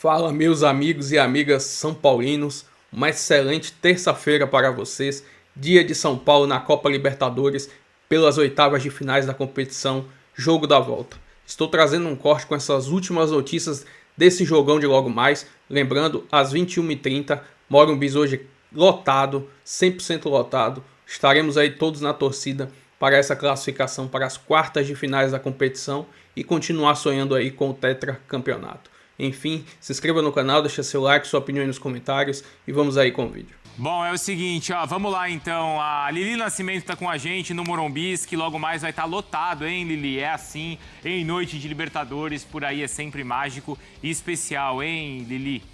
Fala, meus amigos e amigas são paulinos, uma excelente terça-feira para vocês, dia de São Paulo na Copa Libertadores, pelas oitavas de finais da competição, jogo da volta. Estou trazendo um corte com essas últimas notícias desse jogão de logo mais, lembrando, às 21h30, Morumbi hoje lotado, 100% lotado, estaremos aí todos na torcida para essa classificação para as quartas de finais da competição e continuar sonhando aí com o tetracampeonato. Enfim, se inscreva no canal, deixa seu like, sua opinião aí nos comentários e vamos aí com o vídeo. Bom, é o seguinte, ó, vamos lá então. A Lili Nascimento tá com a gente no Morumbi, que logo mais vai estar lotado, hein, Lili? É assim, em noite de Libertadores, por aí é sempre mágico e especial, hein, Lili?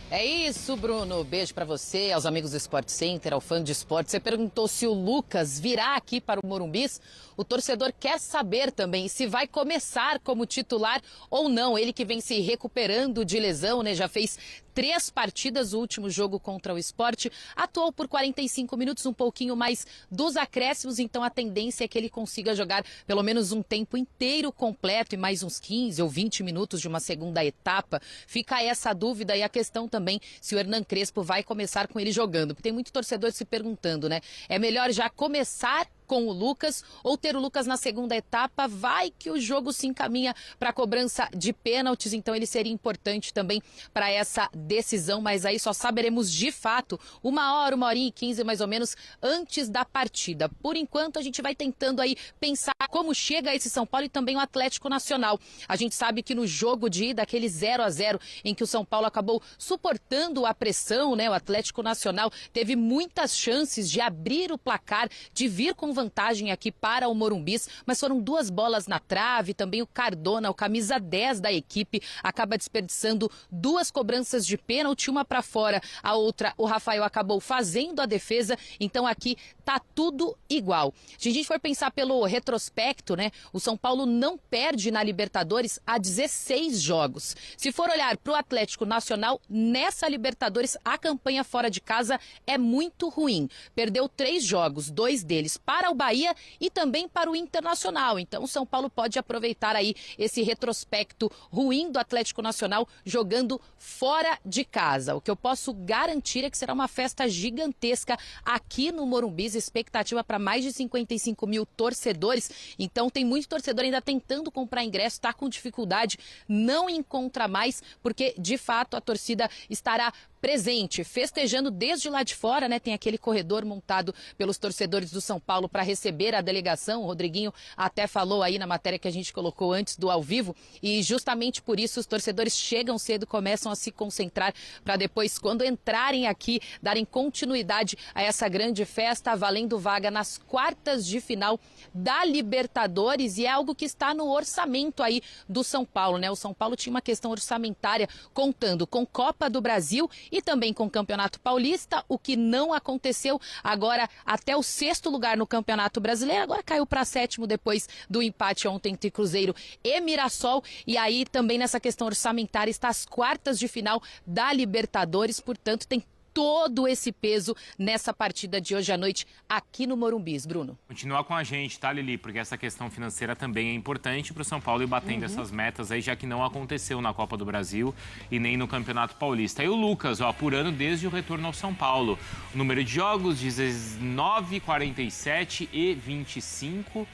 É isso, Bruno. Beijo pra você, aos amigos do Sport Center, ao fã de esporte. Você perguntou se o Lucas virá aqui para o Morumbis. O torcedor quer saber também se vai começar como titular ou não. Ele que vem se recuperando de lesão, né? Já fez 3 partidas, o último jogo contra o Sport. Atuou por 45 minutos, um pouquinho mais dos acréscimos. Então a tendência é que ele consiga jogar pelo menos um tempo inteiro completo e mais uns 15 ou 20 minutos de uma segunda etapa. Fica essa dúvida e a questão também se o Hernan Crespo vai começar com ele jogando. Porque tem muito torcedor se perguntando, né? É melhor já começar com o Lucas ou ter o Lucas na segunda etapa? Vai que o jogo se encaminha para a cobrança de pênaltis, então ele seria importante também para essa decisão, mas aí só saberemos de fato 1h, 1h15 mais ou menos antes da partida. Por enquanto a gente vai tentando aí pensar como chega esse São Paulo e também o Atlético Nacional. A gente sabe que no jogo de ida, aquele 0-0 em que o São Paulo acabou suportando a pressão, né? O Atlético Nacional teve muitas chances de abrir o placar, de vir com vantagem aqui para o Morumbis, mas foram 2 bolas na trave, também o Cardona, o camisa 10 da equipe, acaba desperdiçando 2 cobranças de pênalti, uma para fora, a outra o Rafael acabou fazendo a defesa, então aqui tá tudo igual. Se a gente for pensar pelo retrospecto, né, o São Paulo não perde na Libertadores há 16 jogos. Se for olhar para o Atlético Nacional, nessa Libertadores a campanha fora de casa é muito ruim. Perdeu 3 jogos, 2 deles para o Bahia e também para o Internacional. Então o São Paulo pode aproveitar aí esse retrospecto ruim do Atlético Nacional jogando fora de casa. O que eu posso garantir é que será uma festa gigantesca aqui no Morumbi, expectativa para mais de 55 mil torcedores. Então tem muito torcedor ainda tentando comprar ingresso, está com dificuldade, não encontra mais, porque de fato a torcida estará presente, festejando desde lá de fora, né? Tem aquele corredor montado pelos torcedores do São Paulo para receber a delegação. O Rodriguinho até falou aí na matéria que a gente colocou antes do ao vivo, e justamente por isso os torcedores chegam cedo, começam a se concentrar para depois, quando entrarem aqui, darem continuidade a essa grande festa, valendo vaga nas quartas de final da Libertadores, e é algo que está no orçamento aí do São Paulo, né? O São Paulo tinha uma questão orçamentária contando com Copa do Brasil e também com o Campeonato Paulista, o que não aconteceu. Agora até o 6º lugar no Campeonato Brasileiro, agora caiu para 7º depois do empate ontem entre Cruzeiro e Mirassol, e aí também nessa questão orçamentária está as quartas de final da Libertadores, portanto tem todo esse peso nessa partida de hoje à noite aqui no Morumbis, Bruno. Continua com a gente, tá, Lili? Porque essa questão financeira também é importante para o São Paulo ir batendo essas metas aí, já que não aconteceu na Copa do Brasil e nem no Campeonato Paulista. E o Lucas, ó, apurando desde o retorno ao São Paulo. O número de jogos, 19, 47 e 25.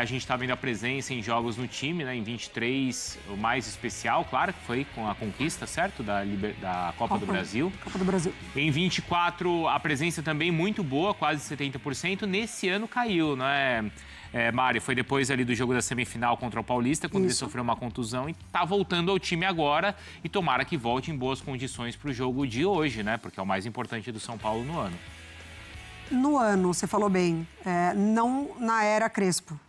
A gente está vendo a presença em jogos no time, né? Em 23, o mais especial, claro, que foi com a conquista, certo? Da Copa do Brasil. Copa do Brasil. Em 24, a presença também muito boa, quase 70%. Nesse ano caiu, né, Mari? Foi depois ali do jogo da semifinal contra o Paulista, quando ele sofreu uma contusão e está voltando ao time agora. E tomara que volte em boas condições para o jogo de hoje, né? Porque é o mais importante do São Paulo no ano. No ano, você falou bem, não na era Crespo.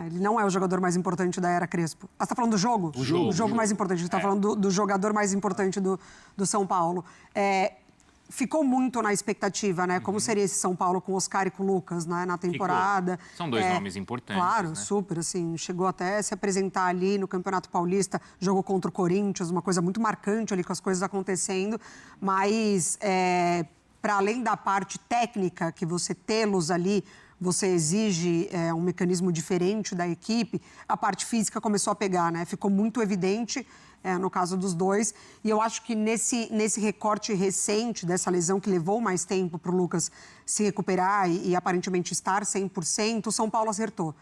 Ele não é o jogador mais importante da era Crespo. Ah, você está falando do jogo? O jogo mais importante. A gente está falando do jogador mais importante do São Paulo. Ficou muito na expectativa, né? Como seria esse São Paulo com o Oscar e com o Lucas, né? Na temporada. Ficou. São 2 nomes importantes. Claro, né? super, assim. Chegou até a se apresentar ali no Campeonato Paulista, jogou contra o Corinthians, uma coisa muito marcante ali com as coisas acontecendo. Mas, para além da parte técnica, que você tê-los ali, você exige um mecanismo diferente da equipe, a parte física começou a pegar, né? Ficou muito evidente no caso dos dois. E eu acho que nesse recorte recente dessa lesão que levou mais tempo para o Lucas se recuperar e aparentemente estar 100%, o São Paulo acertou.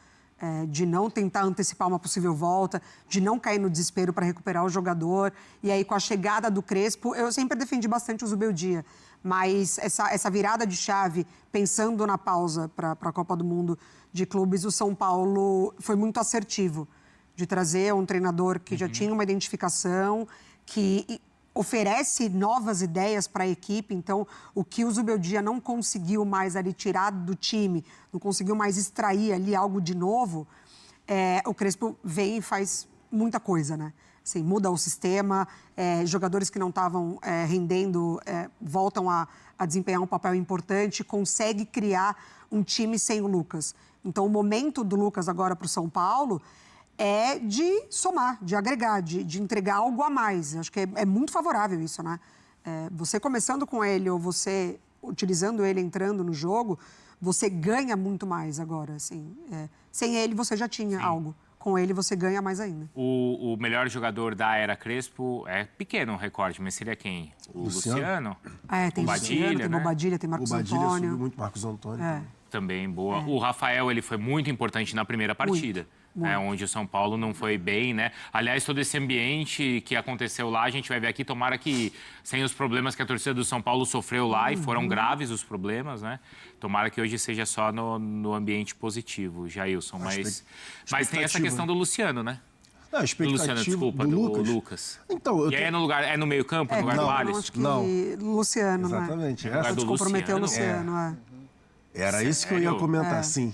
De não tentar antecipar uma possível volta, de não cair no desespero para recuperar o jogador. E aí, com a chegada do Crespo, eu sempre defendi bastante o Zubeldia, mas essa virada de chave, pensando na pausa para a Copa do Mundo de Clubes, o São Paulo foi muito assertivo de trazer um treinador que já tinha uma identificação, que oferece novas ideias para a equipe. Então, o que o Zubeldia não conseguiu mais ali tirar do time, não conseguiu mais extrair ali algo de novo, o Crespo vem e faz muita coisa, né? Assim, muda o sistema, jogadores que não estavam rendendo voltam a desempenhar um papel importante, consegue criar um time sem o Lucas. Então, o momento do Lucas agora para o São Paulo é de somar, de agregar, de entregar algo a mais. Acho que é muito favorável isso, né? Você começando com ele ou você utilizando ele entrando no jogo, você ganha muito mais agora, assim. Sem ele, você já tinha algo. Com ele, você ganha mais ainda. O melhor jogador da era Crespo é pequeno o recorde, mas seria quem? O Luciano? Tem Bobadilha, tem Bobadilha, tem Marcos Antônio. Bobadilha subiu muito, Marcos Antônio. Também boa. O Rafael, ele foi muito importante na primeira partida. Muito. Onde o São Paulo não foi bem, né? Aliás, todo esse ambiente que aconteceu lá, a gente vai ver aqui, tomara que sem os problemas que a torcida do São Paulo sofreu lá, e foram graves os problemas, né? Tomara que hoje seja só no ambiente positivo, Jailson. Mas tem essa questão do Luciano, né? Não, a expectativa do Lucas. Então, e aí é no meio campo, no lugar do Alisson? Acho que Luciano, exatamente. Né? A gente comprometeu o Luciano, Era isso que eu ia comentar, sim.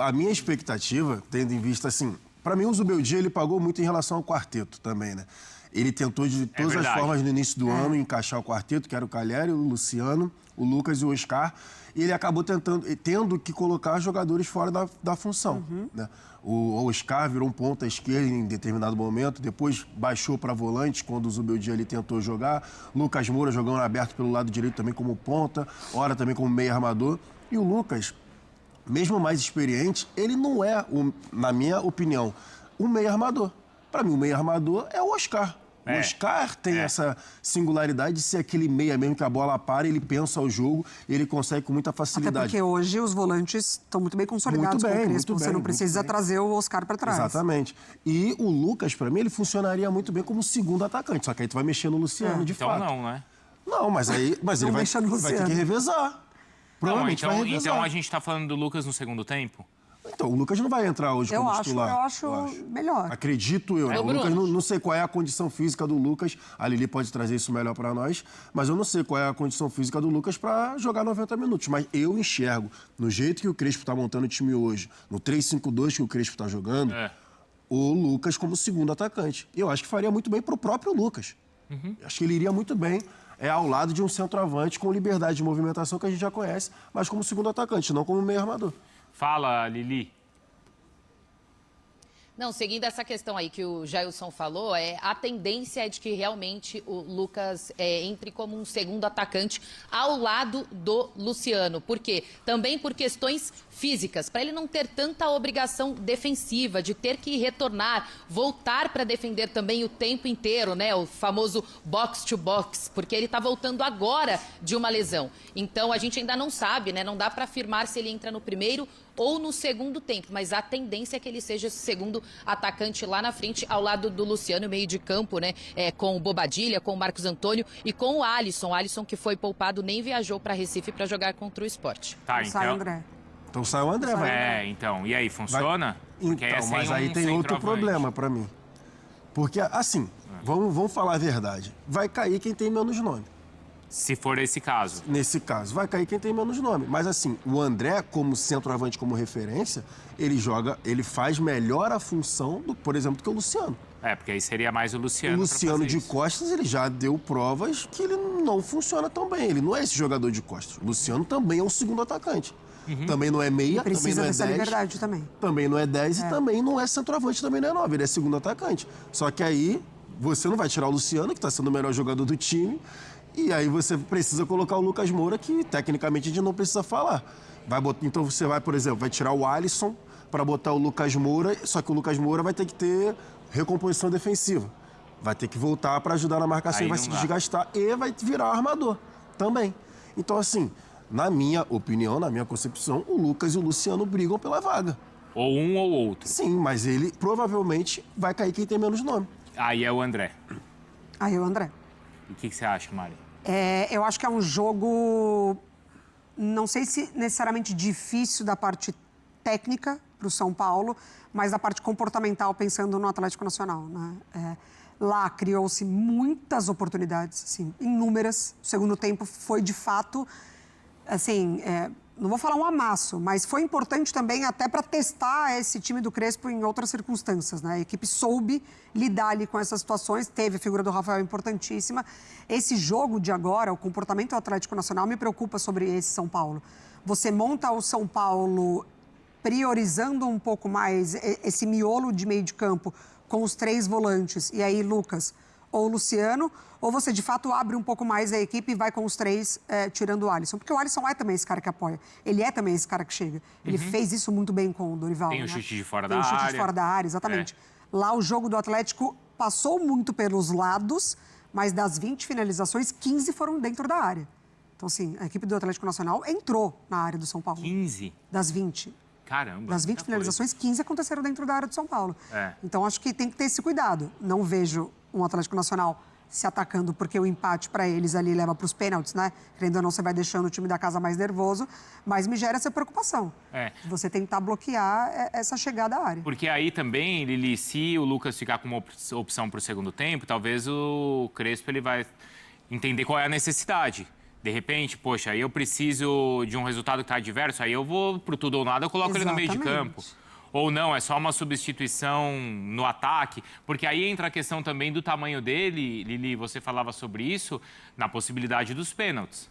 A minha expectativa, tendo em vista, assim, para mim o Zubeldia, ele pagou muito em relação ao quarteto também, né? Ele tentou de todas as formas no início do ano encaixar o quarteto, que era o Calheri, o Luciano, o Lucas e o Oscar, e ele acabou tendo que colocar jogadores fora da função, né? O Oscar virou um ponta esquerda em determinado momento, depois baixou para volante quando o Zubeldia ele tentou jogar, Lucas Moura jogando aberto pelo lado direito também como ponta, ora também como meio armador, e o Lucas, mesmo mais experiente, ele não é, na minha opinião, um meio armador. Para mim, o meio armador é o Oscar. O Oscar tem essa singularidade de ser aquele meia mesmo que a bola para, ele pensa o jogo, ele consegue com muita facilidade. Até porque hoje os volantes estão muito bem consolidados com o Crespo, você não precisa trazer o Oscar para trás. Exatamente. E o Lucas, para mim, ele funcionaria muito bem como segundo atacante, só que aí tu vai mexer no Luciano, de fato. Então não, né? Não, mas ele vai ter que revezar. Provavelmente vai revezar. Então a gente está falando do Lucas no segundo tempo? Então, o Lucas não vai entrar hoje como titular. Eu acho melhor. Acredito eu, né? O Lucas, não sei qual é a condição física do Lucas. A Lili pode trazer isso melhor para nós. Mas eu não sei qual é a condição física do Lucas para jogar 90 minutos. Mas eu enxergo, no jeito que o Crespo está montando o time hoje, no 3-5-2 que o Crespo está jogando, o Lucas como segundo atacante. Eu acho que faria muito bem para o próprio Lucas. Acho que ele iria muito bem ao lado de um centroavante com liberdade de movimentação que a gente já conhece, mas como segundo atacante, não como meio armador. Fala, Lili. Não, seguindo essa questão aí que o Jailson falou, a tendência é de que realmente o Lucas entre como um segundo atacante ao lado do Luciano. Por quê? Também por questões físicas, para ele não ter tanta obrigação defensiva, de ter que retornar, voltar para defender também o tempo inteiro, né? O famoso box to box, porque ele está voltando agora de uma lesão. Então a gente ainda não sabe, né? Não dá para afirmar se ele entra no primeiro ou no segundo tempo, mas a tendência é que ele seja esse segundo atacante lá na frente, ao lado do Luciano, meio de campo, né? Com o Bobadilha, com o Marcos Antônio e com o Alisson. O Alisson, que foi poupado, nem viajou para Recife para jogar contra o Sport. Tá, Sai o André. Então sai o André, vai. Então. E aí, funciona? Então, mas aí tem outro problema para mim. Porque, assim, vamos falar a verdade. Vai cair quem tem menos nome. Se for esse caso. Nesse caso, vai cair quem tem menos nome. Mas assim, o André, como centroavante, como referência, ele faz melhor a função, por exemplo, do que o Luciano. Porque aí seria mais o Luciano. O Luciano de costas, ele já deu provas que ele não funciona tão bem. Ele não é esse jogador de costas. O Luciano também é um segundo atacante. Também não é meia, também não é 10. Precisa dessa liberdade também. Também não é 10 e também não é centroavante, também não é 9. Ele é segundo atacante. Só que aí, você não vai tirar o Luciano, que está sendo o melhor jogador do time, E aí você precisa colocar o Lucas Moura, que tecnicamente a gente não precisa falar. Então você vai, por exemplo, vai tirar o Alisson para botar o Lucas Moura, só que o Lucas Moura vai ter que ter recomposição defensiva. Vai ter que voltar para ajudar na marcação, vai se desgastar e vai virar armador também. Então, assim, na minha opinião, na minha concepção, o Lucas e o Luciano brigam pela vaga. Ou um ou outro. Sim, mas ele provavelmente vai cair quem tem menos nome. Aí é o André. Aí é o André. E o que você acha, Mari? Eu acho que é um jogo, não sei se necessariamente difícil da parte técnica para o São Paulo, mas da parte comportamental, pensando no Atlético Nacional, né? Lá criou-se muitas oportunidades, assim, inúmeras. O segundo tempo foi, de fato, assim, não vou falar um amasso, mas foi importante também até para testar esse time do Crespo em outras circunstâncias, né? A equipe soube lidar ali com essas situações, teve a figura do Rafael importantíssima. Esse jogo de agora, o comportamento do Atlético Nacional, me preocupa sobre esse São Paulo. Você monta o São Paulo priorizando um pouco mais esse miolo de meio de campo com os 3 volantes, e aí Lucas ou Luciano, ou você de fato abre um pouco mais a equipe e vai com os 3 tirando o Alisson. Porque o Alisson é também esse cara que apoia. Ele é também esse cara que chega. Ele fez isso muito bem com o Dorival. Tem o chute de fora da área. Tem o chute de fora da área, exatamente. Lá o jogo do Atlético passou muito pelos lados, mas das 20 finalizações, 15 foram dentro da área. Então, assim, a equipe do Atlético Nacional entrou na área do São Paulo. 15? Das 20. Caramba. Das 20 finalizações, 15 aconteceram dentro da área do São Paulo. Então, acho que tem que ter esse cuidado. Não vejo um Atlético Nacional se atacando porque o empate para eles ali leva para os pênaltis, né? Querendo ou não, você vai deixando o time da casa mais nervoso, mas me gera essa preocupação. Você tentar bloquear essa chegada à área. Porque aí também, Lili, se o Lucas ficar com uma opção para o segundo tempo, talvez o Crespo ele vai entender qual é a necessidade. De repente, poxa, aí eu preciso de um resultado que está adverso, aí eu vou pro tudo ou nada, eu coloco ele no meio de campo. Ou não, é só uma substituição no ataque, porque aí entra a questão também do tamanho dele, Lili, você falava sobre isso, na possibilidade dos pênaltis.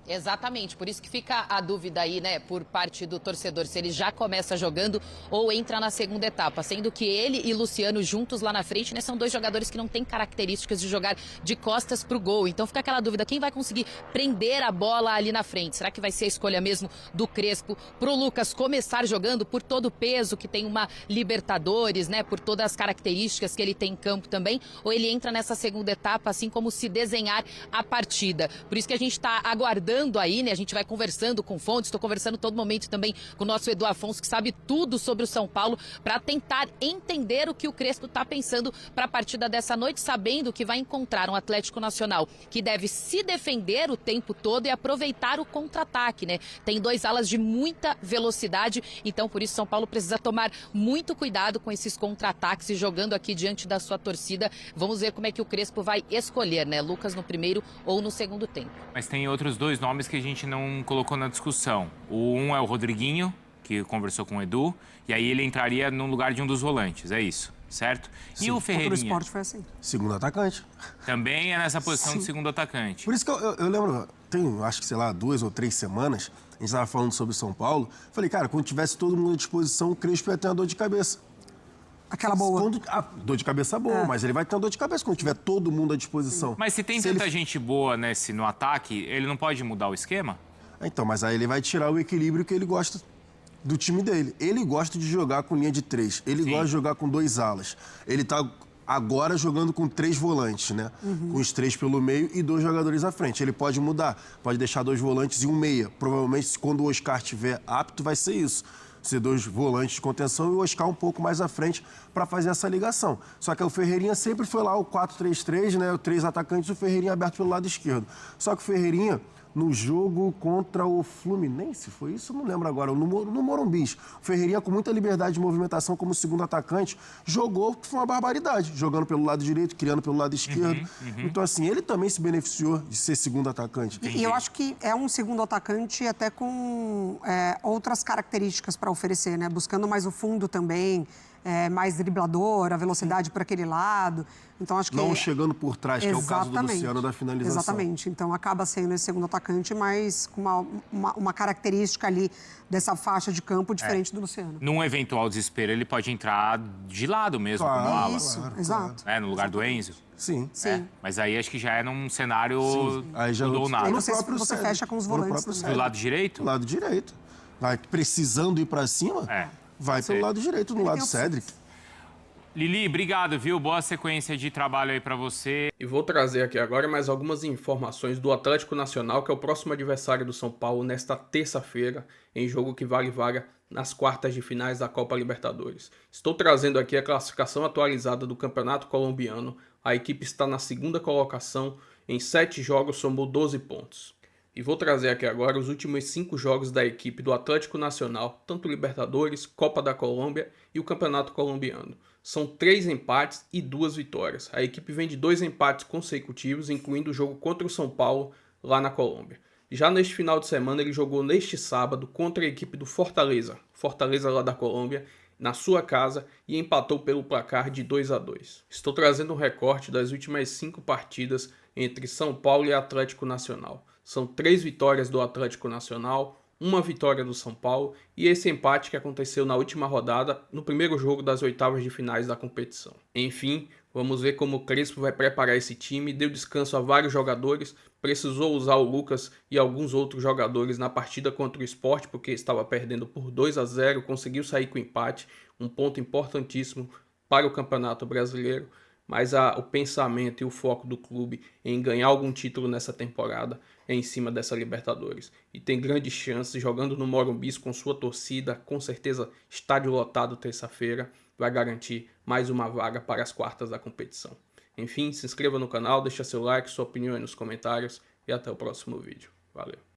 Exatamente, por isso que fica a dúvida aí, né, por parte do torcedor, se ele já começa jogando ou entra na segunda etapa, sendo que ele e Luciano juntos lá na frente, né, são 2 jogadores que não têm características de jogar de costas pro gol, então fica aquela dúvida, quem vai conseguir prender a bola ali na frente? Será que vai ser a escolha mesmo do Crespo pro Lucas começar jogando por todo o peso que tem uma Libertadores, né, por todas as características que ele tem em campo também, ou ele entra nessa segunda etapa assim como se desenhar a partida? Por isso que a gente tá aguardando aí, né? A gente vai conversando com fontes, estou conversando todo momento também com o nosso Edu Afonso, que sabe tudo sobre o São Paulo, para tentar entender o que o Crespo está pensando para a partida dessa noite, sabendo que vai encontrar um Atlético Nacional que deve se defender o tempo todo e aproveitar o contra-ataque, né? Tem 2 alas de muita velocidade, então por isso São Paulo precisa tomar muito cuidado com esses contra-ataques e jogando aqui diante da sua torcida. Vamos ver como é que o Crespo vai escolher, né? Lucas no primeiro ou no segundo tempo. Mas tem outros 2 nomes que a gente não colocou na discussão. Um é o Rodriguinho, que conversou com o Edu, e aí ele entraria no lugar de um dos volantes, é isso, certo? Sim. E o Ferreirinha? O esporte foi assim. Segundo atacante. Também é nessa posição de segundo atacante. Por isso que eu lembro, tem, acho que, sei lá, 2 ou 3 semanas, a gente estava falando sobre o São Paulo, falei, cara, quando tivesse todo mundo à disposição, o Crespo ia ter uma dor de cabeça. Aquela boa. Dor de cabeça boa, mas ele vai ter uma dor de cabeça quando tiver todo mundo à disposição. Mas se tem tanta gente boa no ataque, ele não pode mudar o esquema? Então, mas aí ele vai tirar o equilíbrio que ele gosta do time dele. Ele gosta de jogar com linha de 3, ele gosta de jogar com 2 alas. Ele tá agora jogando com 3 volantes, né? Com os 3 pelo meio e 2 jogadores à frente. Ele pode mudar, pode deixar 2 volantes e um meia. Provavelmente, quando o Oscar estiver apto, vai ser isso. Ser 2 volantes de contenção e o Oscar um pouco mais à frente para fazer essa ligação. Só que o Ferreirinha sempre foi lá o 4-3-3, né? O 3 atacantes e o Ferreirinha aberto pelo lado esquerdo. Só que o Ferreirinha, no jogo contra o Fluminense, foi isso? Não lembro agora, no Morumbi. O Ferreirinha, com muita liberdade de movimentação como segundo atacante, jogou, que foi uma barbaridade, jogando pelo lado direito, criando pelo lado esquerdo. Então, assim, ele também se beneficiou de ser segundo atacante. E eu acho que é um segundo atacante até com outras características para oferecer, né? Buscando mais o fundo também, mais driblador, a velocidade para aquele lado. Então, acho que... Não chegando por trás, que é o caso do Luciano da finalização. Exatamente. Então, acaba sendo esse segundo atacante, mas com uma característica ali dessa faixa de campo diferente do Luciano. Num eventual desespero, ele pode entrar de lado mesmo, Claro, como ala. Isso, exato. No lugar do Enzo. Sim. Sim. Mas aí acho que já é num cenário Aí já mudou nada. Aí no você próprio fecha Cédric, com os no volantes próprio também. Do lado direito? Do lado direito. Vai precisando ir pra cima, vai pelo lado direito, no lado do Cédric. Lili, obrigado, viu? Boa sequência de trabalho aí pra você. E vou trazer aqui agora mais algumas informações do Atlético Nacional, que é o próximo adversário do São Paulo nesta terça-feira, em jogo que vale vaga nas quartas de finais da Copa Libertadores. Estou trazendo aqui a classificação atualizada do Campeonato Colombiano. A equipe está na segunda colocação, em 7 jogos somou 12 pontos. E vou trazer aqui agora os últimos 5 jogos da equipe do Atlético Nacional, tanto Libertadores, Copa da Colômbia e o Campeonato Colombiano. São 3 empates e 2 vitórias. A equipe vem de 2 empates consecutivos, incluindo o jogo contra o São Paulo, lá na Colômbia. Já neste final de semana, ele jogou neste sábado contra a equipe do Fortaleza lá da Colômbia, na sua casa, e empatou pelo placar de 2-2. Estou trazendo um recorte das últimas 5 partidas entre São Paulo e Atlético Nacional. São 3 vitórias do Atlético Nacional, 1 vitória do São Paulo e esse empate que aconteceu na última rodada, no primeiro jogo das oitavas de finais da competição. Enfim, vamos ver como o Crespo vai preparar esse time, deu descanso a vários jogadores, precisou usar o Lucas e alguns outros jogadores na partida contra o Sport, porque estava perdendo por 2-0, conseguiu sair com empate, um ponto importantíssimo para o Campeonato Brasileiro. Mas o pensamento e o foco do clube em ganhar algum título nessa temporada é em cima dessa Libertadores. E tem grandes chances, jogando no Morumbi com sua torcida, com certeza estádio lotado terça-feira, vai garantir mais uma vaga para as quartas da competição. Enfim, se inscreva no canal, deixa seu like, sua opinião aí nos comentários e até o próximo vídeo. Valeu!